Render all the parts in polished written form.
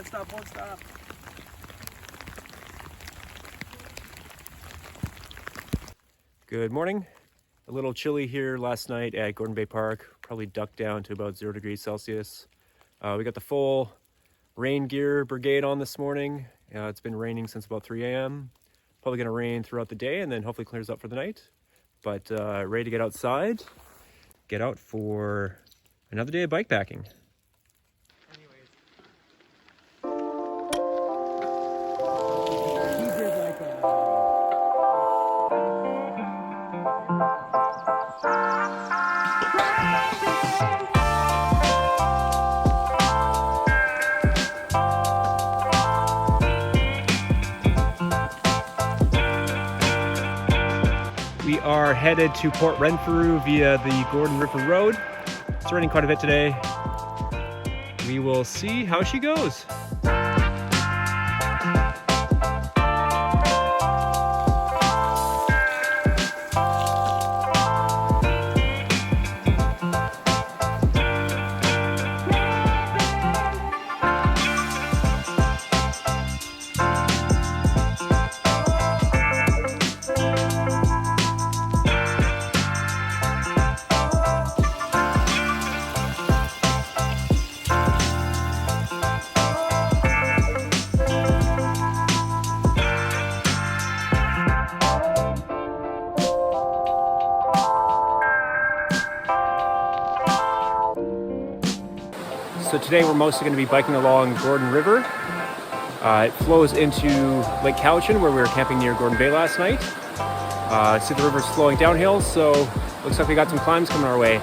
stop, won't stop. Good morning. A little chilly here last night at Gordon Bay Park. Probably ducked down to about 0 degrees Celsius. We got the full rain gear brigade on this morning. It's been raining since about 3 a.m. Probably gonna rain throughout the day and then hopefully clears up for the night. But ready to get outside, get out for another day of bike packing. We are headed to Port Renfrew via the Gordon River Road. It's raining quite a bit today. We will see how she goes. So today we're mostly going to be biking along Gordon River. It flows into Lake Cowichan, where we were camping near Gordon Bay last night. See the river's flowing downhill, so looks like we got some climbs coming our way.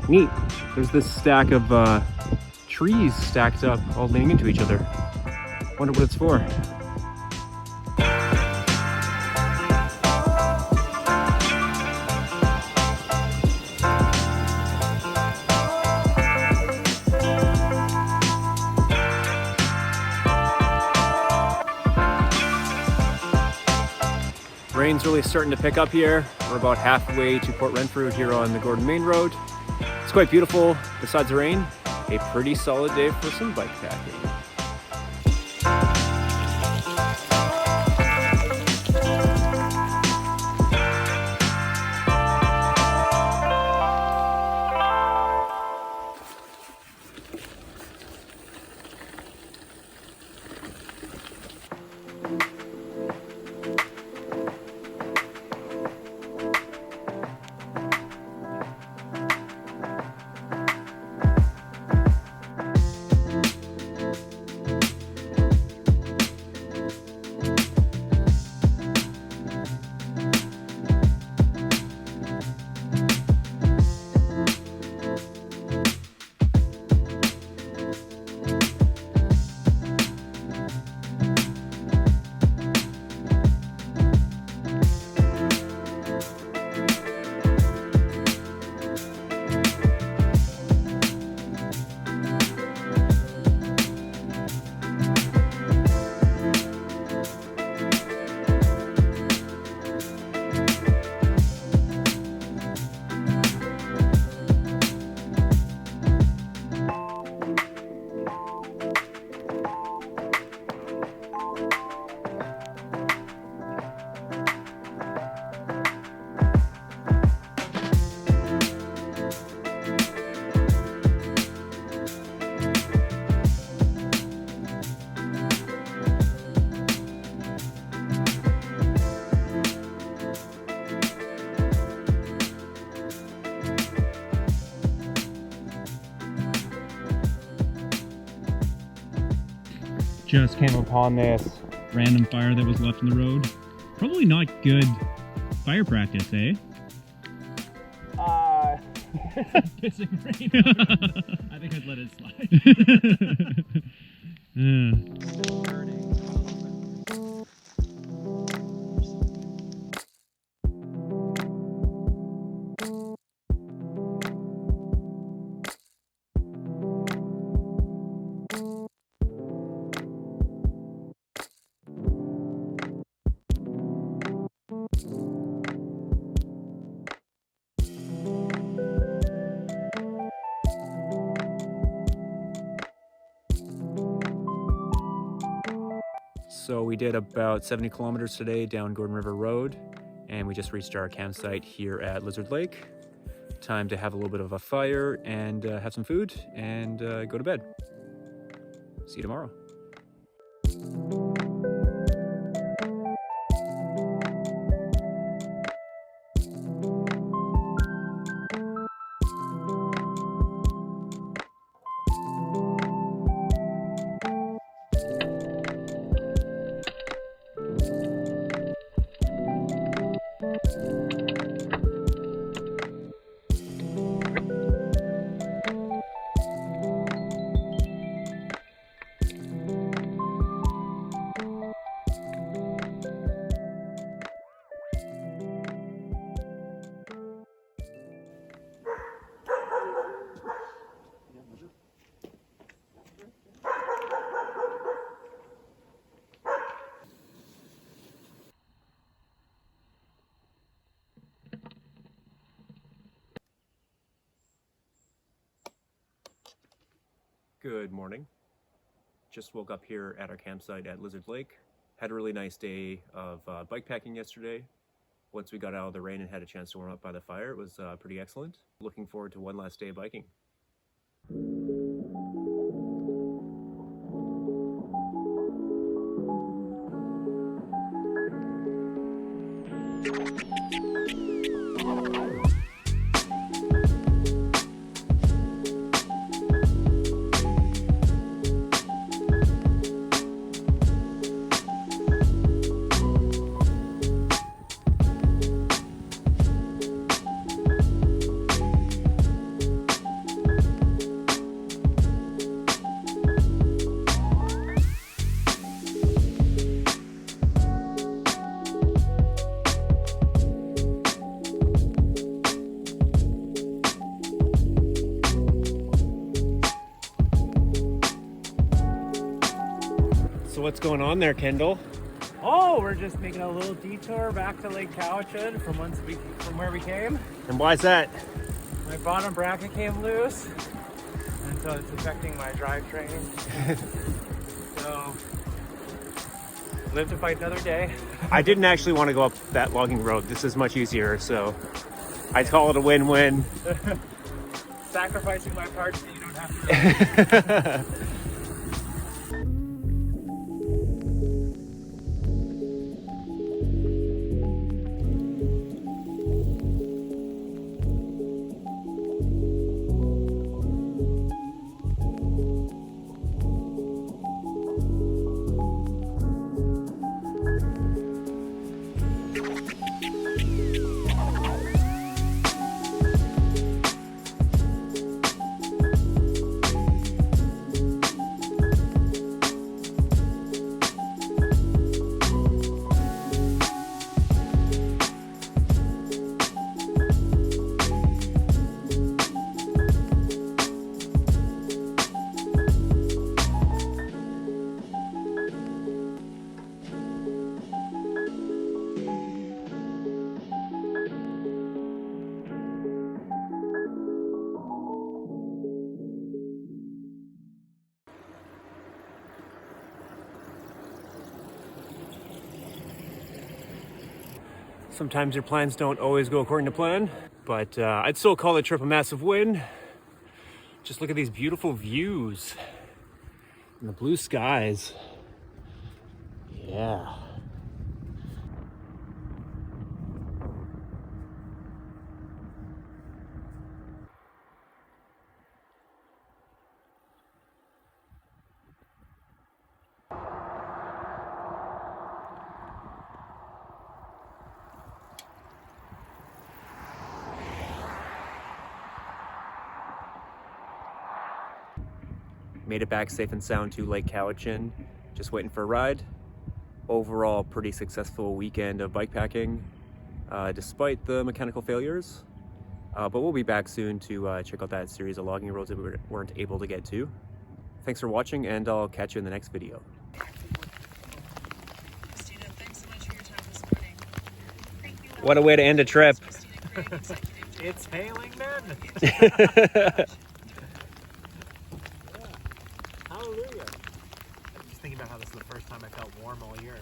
Neat. There's this stack of trees stacked up, all leaning into each other. Wonder what it's for. Rain's really starting to pick up here. We're about halfway to Port Renfrew here on the Gordon Main Road. It's quite beautiful. Besides the rain, a pretty solid day for some bike packing. Just came upon this random fire that was left in the road. Probably not good fire practice, eh? Pissing rain. I think I'd let it slide. So we did about 70 kilometers today down Gordon River Road, and we just reached our campsite here at Lizard Lake. Time to have a little bit of a fire and have some food and go to bed. See you tomorrow. Good morning. Just woke up here at our campsite at Lizard Lake. Had a really nice day of bike packing yesterday. Once we got out of the rain and had a chance to warm up by the fire, it was pretty excellent. Looking forward to one last day of biking. So what's going on there, Kendall? Oh, we're just making a little detour back to Lake Cowichan from where we came. And why is that? My bottom bracket came loose, and so it's affecting my drivetrain. So, live to fight another day. I didn't actually want to go up that logging road. This is much easier, so I'd call it a win-win. Sacrificing my parts so you don't have to. Sometimes your plans don't always go according to plan, but I'd still call the trip a massive win. Just look at these beautiful views and the blue skies. Yeah. Made it back safe and sound to Lake Cowichan, just waiting for a ride. Overall, pretty successful weekend of bike packing, despite the mechanical failures. But we'll be back soon to check out that series of logging roads that we weren't able to get to. Thanks for watching, and I'll catch you in the next video. Christina, thanks so much for your time this morning. What a way to end a trip. It's hailing men. Hallelujah. I'm just thinking about how this is the first time I felt warm all year.